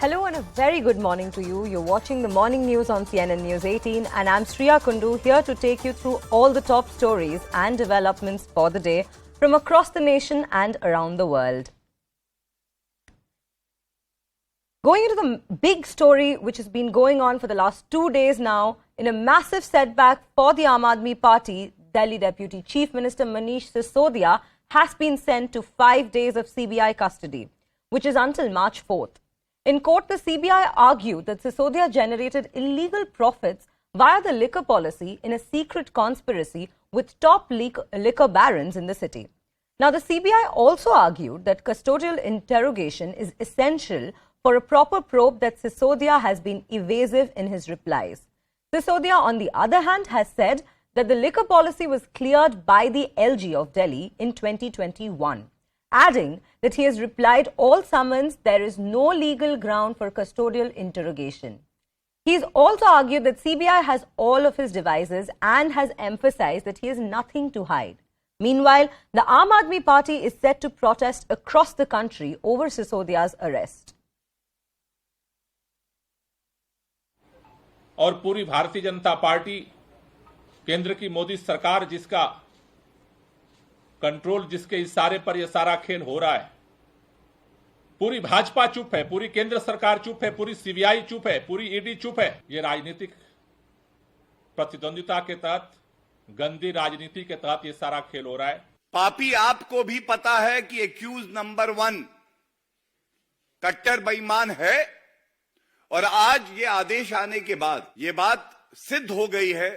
Hello and a very good morning to you. You're watching the morning news on CNN News 18 and I'm Shriya Kundu here to take you through all the top stories and developments for the day from across the nation and around the world. Going into the big story which has been going on for the last 2 days now, in a massive setback for the Aam Aadmi Party, Delhi Deputy Chief Minister Manish Sisodia has been sent to 5 days of CBI custody, which is until March 4th. In court, the CBI argued that Sisodia generated illegal profits via the liquor policy in a secret conspiracy with top liquor barons in the city. Now, the CBI also argued that custodial interrogation is essential for a proper probe that Sisodia has been evasive in his replies. Sisodia, on the other hand, has said that the liquor policy was cleared by the LG of Delhi in 2021. Adding that he has replied all summons, there is no legal ground for custodial interrogation. He's also argued that CBI has all of his devices and has emphasized that he has nothing to hide. Meanwhile, the Aam Aadmi Party is set to protest across the country over Sisodia's arrest. और पूरी Bharatiya Janata party, केंद्र की मोदी सरकार जिसका control, जिसके इशारे पर यह सारा खेल हो रहा है, पूरी भाजपा चुप है, पूरी केंद्र सरकार चुप है, पूरी सीबीआई चुप है, पूरी ईडी चुप है। ये राजनीतिक प्रतिद्वंदिता के तहत, गंदी राजनीति के तहत ये सारा खेल हो रहा है। पापी आपको भी पता है कि एक्यूज नंबर 1 कट्टर बेईमान है और आज ये आदेश आने के बाद ये बात सिद्ध हो गई है।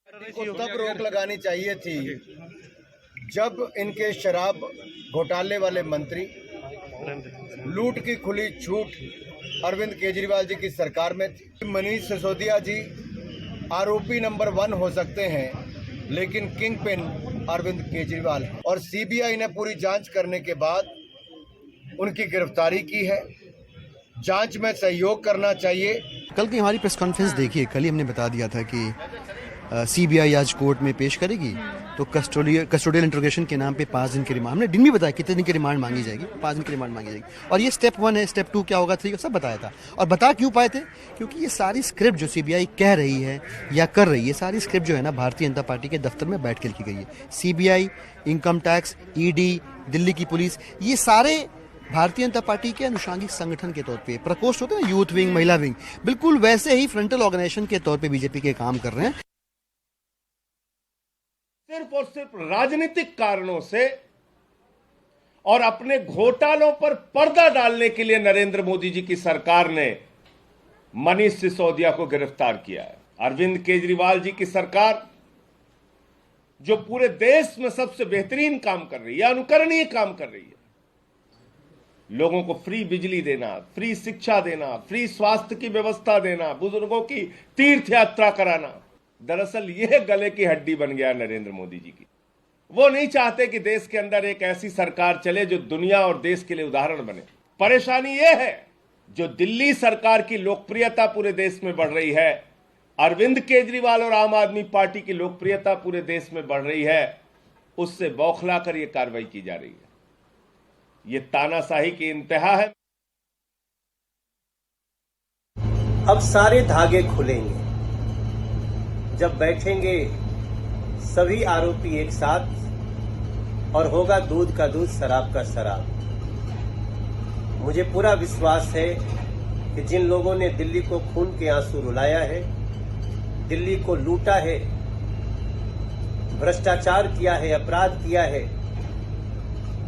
तब रोक लगानी चाहिए थी जब इनके शराब घोटाले वाले मंत्री, लूट की खुली छूट अरविंद केजरीवाल जी की सरकार में थी। मनीष सिसोदिया जी आरोपी नंबर 1 हो सकते हैं, लेकिन किंग पिन अरविंद केजरीवाल है और सीबीआई ने पूरी जांच करने के बाद उनकी गिरफ्तारी की है। जांच में सहयोग करना चाहिए। कल की हमारी प्रेस कॉन्फ्रेंस देखिए, कल ही हमने बता दिया था कि सीबीआई आज कोर्ट में पेश करेगी तो कस्टोडियल इंट्रोगेशन के नाम पे 5 दिन की रिमांड, हमने दिन भी बताया कितने दिन की रिमांड मांगी जाएगी, 5 दिन की रिमांड मांगी जाएगी। और ये स्टेप 1 है, स्टेप 2 क्या होगा, 3 सब बताया था। और बता क्यों पाए थे? क्योंकि ये सारी स्क्रिप्ट जो सीबीआई कह रही है या कर रही है, सारी स्क्रिप्ट जो है ना भारतीय जनता पार्टी के दफ्तर में बैठ के लिखी गई है। CBI, income tax, ED, Delhi की पुलिस, ये सारे भारतीय जनता पार्टी के अनुषांगिक संगठन के तौर पे प्रकोष्ठ होते हैं, यूथ विंग, महिला विंग, बिल्कुल वैसे ही फ्रंटल ऑर्गेनाइजेशन के तौर पे बीजेपी के काम कर रहे हैं। सिर्फ और सिर्फ राजनीतिक कारणों से और अपने घोटालों पर पर्दा डालने के लिए नरेंद्र मोदी जी की सरकार ने मनीष सिसोदिया को गिरफ्तार किया है। अरविंद केजरीवाल जी की सरकार, जो पूरे देश में सबसे बेहतरीन काम कर रही है, अनुकरणीय काम कर रही है, लोगों को फ्री बिजली देना, फ्री शिक्षा देना, फ्री स्वास्थ्य की व्यवस्था देना, बुजुर्गों की तीर्थ यात्रा कराना, दरअसल यह गले की हड्डी बन गया नरेंद्र मोदी जी की। वो नहीं चाहते कि देश के अंदर एक ऐसी सरकार चले जो दुनिया और देश के लिए उदाहरण बने। परेशानी यह है, जो दिल्ली सरकार की लोकप्रियता पूरे देश में बढ़ रही है, अरविंद केजरीवाल और आम आदमी पार्टी की लोकप्रियता पूरे देश में बढ़ रही है, उससे बौखला कर यह कार्रवाई की जा रही है। ये तानाशाही की इंतहा है। अब सारे धागे खुलेंगे जब बैठेंगे सभी आरोपी एक साथ और होगा दूध का दूध, शराब का शराब। मुझे पूरा विश्वास है कि जिन लोगों ने दिल्ली को खून के आंसू रुलाया है, दिल्ली को लूटा है, भ्रष्टाचार किया है, अपराध किया है,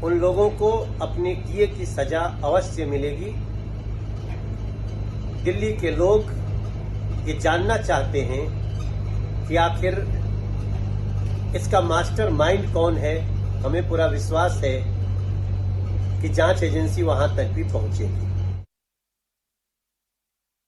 उन लोगों को अपने किए की सजा अवश्य मिलेगी। दिल्ली के लोग ये जानना चाहते हैं कि आखिर इसका मास्टर माइंड कौन है। हमें पूरा विश्वास है कि जांच एजेंसी वहां तक भी पहुंचेगी।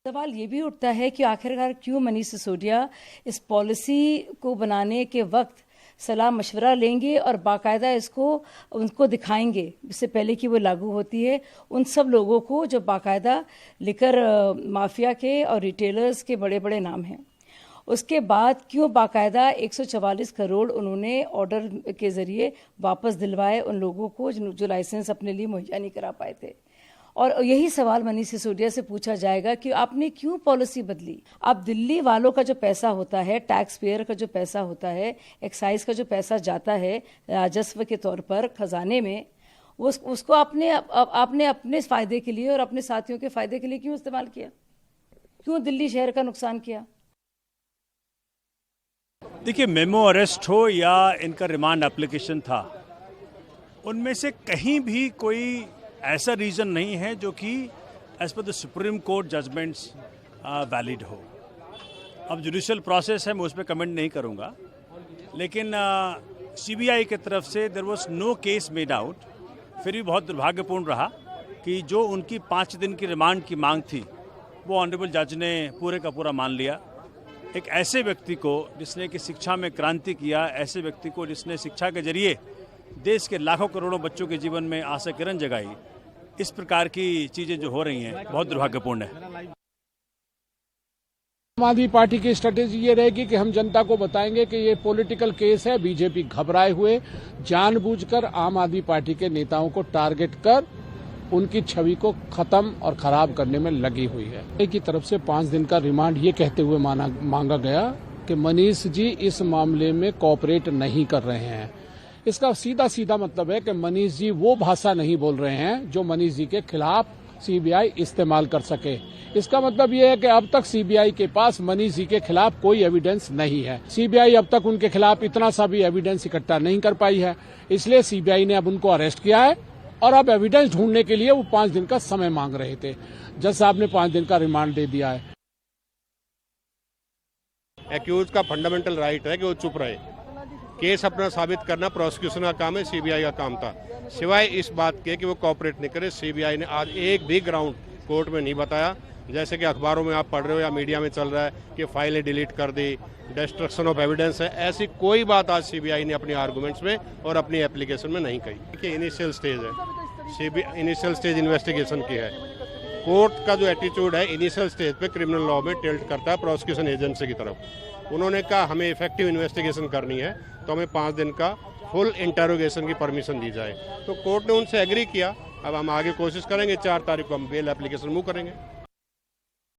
सवाल ये भी उठता है कि आखिरकार क्यों मनीष सिसोदिया इस पॉलिसी को बनाने के वक्त सलाह मशवरा लेंगे और बाकायदा इसको उनको दिखाएंगे, इससे पहले कि वो लागू होती है, उन सब लोगों को जो बाकायदा लिकर माफिया के और रिटेलर्स के बड़े बड़े नाम हैं। उसके बाद क्यों बाकायदा 144 करोड़ उन्होंने ऑर्डर के ज़रिए वापस दिलवाए उन लोगों को जो लाइसेंस अपने लिए मुहैया नहीं करा पाए थे। और यही सवाल मनीष सिसोदिया से पूछा जाएगा कि आपने क्यों पॉलिसी बदली। अब दिल्ली वालों का जो पैसा होता है, टैक्स पेयर का जो पैसा होता है, एक्साइज का जो पैसा जाता है राजस्व के तौर पर खजाने में, उसको आपने अपने फायदे के लिए और अपने साथियों के फायदे के लिए क्यों इस्तेमाल किया? क्यों दिल्ली शहर का नुकसान किया? देखिए, मेमो अरेस्ट हो या इनका रिमांड एप्लीकेशन था, उनमें से कहीं भी कोई ऐसा रीज़न नहीं है जो कि as per the Supreme Court judgments valid हो। अब जुडिशियल प्रोसेस है, मैं उस पर कमेंट नहीं करूंगा, लेकिन सीबीआई की तरफ से there was no case made out. फिर भी बहुत दुर्भाग्यपूर्ण रहा कि जो उनकी 5 दिन की रिमांड की मांग थी वो ऑनरेबल जज ने पूरे का पूरा मान लिया। एक ऐसे व्यक्ति को जिसने कि शिक्षा में क्रांति किया, ऐसे व्यक्ति को जिसने शिक्षा के जरिए देश के लाखों करोड़ों बच्चों के जीवन में आशा किरण जगाई, इस प्रकार की चीज़ें जो हो रही हैं बहुत दुर्भाग्यपूर्ण है। आम आदमी पार्टी की स्ट्रेटेजी ये रहेगी कि हम जनता को बताएंगे कि ये पॉलिटिकल केस है, बीजेपी घबराए हुए जानबूझकर आम आदमी पार्टी के नेताओं को टारगेट कर उनकी छवि को खत्म और खराब करने में लगी हुई है। एक की तरफ से 5 दिन का रिमांड ये कहते हुए मांगा गया कि मनीष जी इस मामले में कोऑपरेट नहीं कर रहे हैं। इसका सीधा सीधा मतलब है कि मनीष जी वो भाषा नहीं बोल रहे हैं जो मनीष जी के खिलाफ सीबीआई इस्तेमाल कर सके। इसका मतलब ये है कि अब तक सीबीआई के पास मनीष जी के खिलाफ कोई एविडेंस नहीं है। सीबीआई अब तक उनके खिलाफ इतना सा भी एविडेंस इकट्ठा नहीं कर पाई है, इसलिए सीबीआई ने अब उनको अरेस्ट किया है और अब एविडेंस ढूंढने के लिए वो 5 दिन का समय मांग रहे थे। जज साहब ने 5 दिन का रिमांड दे दिया है। एक्यूज का फंडामेंटल राइट है कि वो चुप रहे। केस अपना साबित करना प्रोसिक्यूशन का काम है, सीबीआई का काम था, सिवाय इस बात के कि वो कोऑपरेट नहीं करे। सीबीआई ने आज एक भी ग्राउंड कोर्ट में नहीं बताया, जैसे कि अखबारों में आप पढ़ रहे हो या मीडिया में चल रहा है कि फाइलें डिलीट कर दी, डिस्ट्रक्शन ऑफ एविडेंस है। ऐसी कोई बात आज सीबीआई ने अपने आर्गुमेंट्स में और अपनी एप्लीकेशन में नहीं कही कि इनिशियल स्टेज है, इनिशियल स्टेज इन्वेस्टिगेशन की है। कोर्ट का जो एटीट्यूड है इनिशियल स्टेज पे क्रिमिनल लॉ में टिल्ट करता है प्रोसिक्यूशन एजेंसी की तरफ। उन्होंने कहा हमें इफेक्टिव इन्वेस्टिगेशन करनी है तो हमें 5 दिन का फुल इंटरोगेशन की परमिशन दी जाए, तो कोर्ट ने उनसे एग्री किया। अब हम आगे कोशिश करेंगे, 4 तारीख को हम बेल एप्लीकेशन मूव करेंगे।